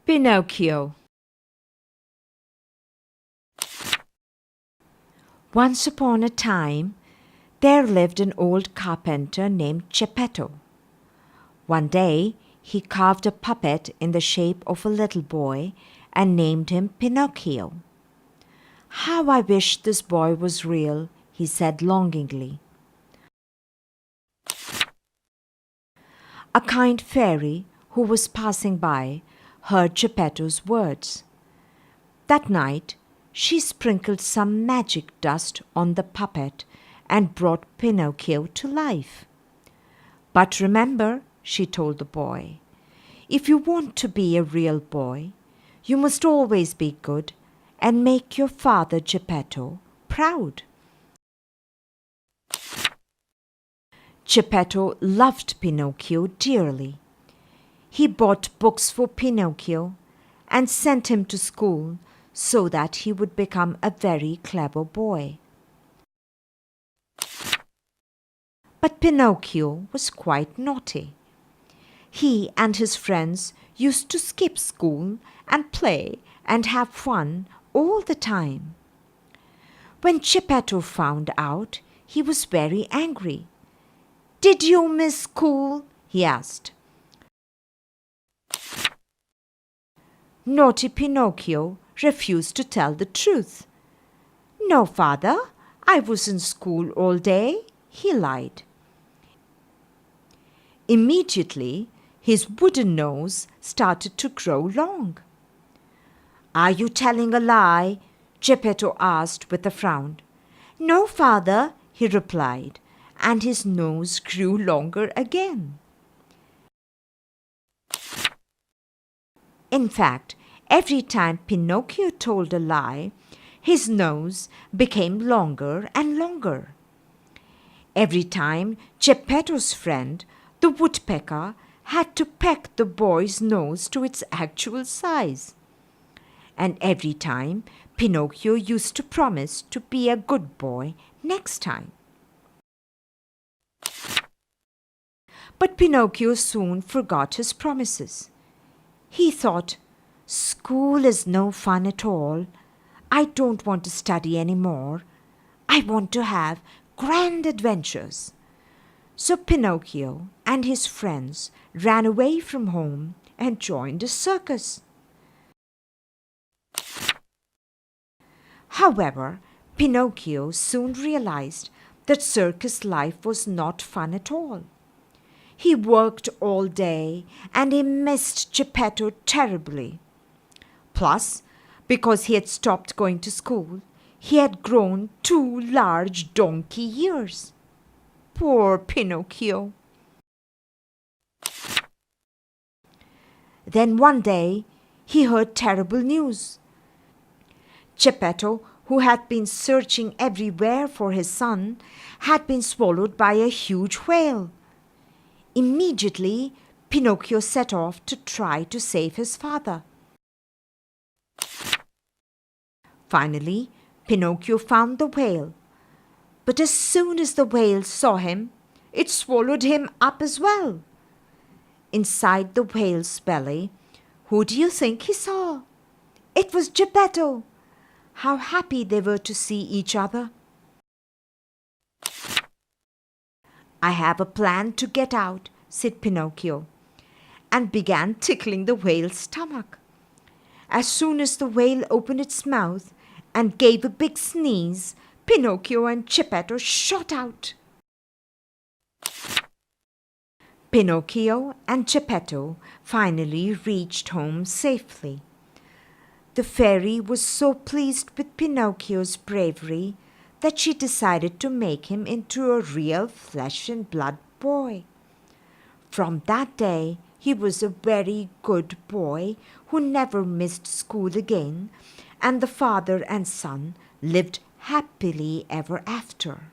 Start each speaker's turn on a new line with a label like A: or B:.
A: Pinocchio. Once upon a time, there lived an old carpenter named Geppetto. One day, he carved a puppet in the shape of a little boy and named him Pinocchio. "How I wish this boy was real," he said longingly. A kind fairy who was passing by heard Geppetto's words. That night, she sprinkled some magic dust on the puppet and brought Pinocchio to life. "But remember," she told the boy, "if you want to be a real boy, you must always be good and make your father Geppetto proud." Geppetto loved Pinocchio dearly. He bought books for Pinocchio and sent him to school so that he would become a very clever boy. But Pinocchio was quite naughty. He and his friends used to skip school and play and have fun all the time. When Geppetto found out, he was very angry. "Did you miss school?" he asked. Naughty Pinocchio refused to tell the truth. "No, father, I was in school all day," he lied. Immediately, his wooden nose started to grow long. "Are you telling a lie?" Geppetto asked with a frown. "No, father," he replied, and his nose grew longer again. In fact, every time Pinocchio told a lie, his nose became longer and longer. Every time Geppetto's friend, the woodpecker, had to peck the boy's nose to its actual size. And every time Pinocchio used to promise to be a good boy next time. But Pinocchio soon forgot his promises. He thought, "School is no fun at all. I don't want to study any more. I want to have grand adventures." So Pinocchio and his friends ran away from home and joined a circus. However, Pinocchio soon realized that circus life was not fun at all. He worked all day and he missed Geppetto terribly. Plus, because he had stopped going to school, he had grown 2 large donkey ears. Poor Pinocchio. Then one day he heard terrible news. Geppetto, who had been searching everywhere for his son, had been swallowed by a huge whale. Immediately, Pinocchio set off to try to save his father. Finally, Pinocchio found the whale. But as soon as the whale saw him, it swallowed him up as well. Inside the whale's belly, who do you think he saw? It was Geppetto. How happy they were to see each other. "I have a plan to get out," said Pinocchio, and began tickling the whale's stomach. As soon as the whale opened its mouth and gave a big sneeze, Pinocchio and Geppetto shot out. Pinocchio and Geppetto finally reached home safely. The fairy was so pleased with Pinocchio's bravery that she decided to make him into a real flesh and blood boy. From that day, he was a very good boy who never missed school again, and the father and son lived happily ever after.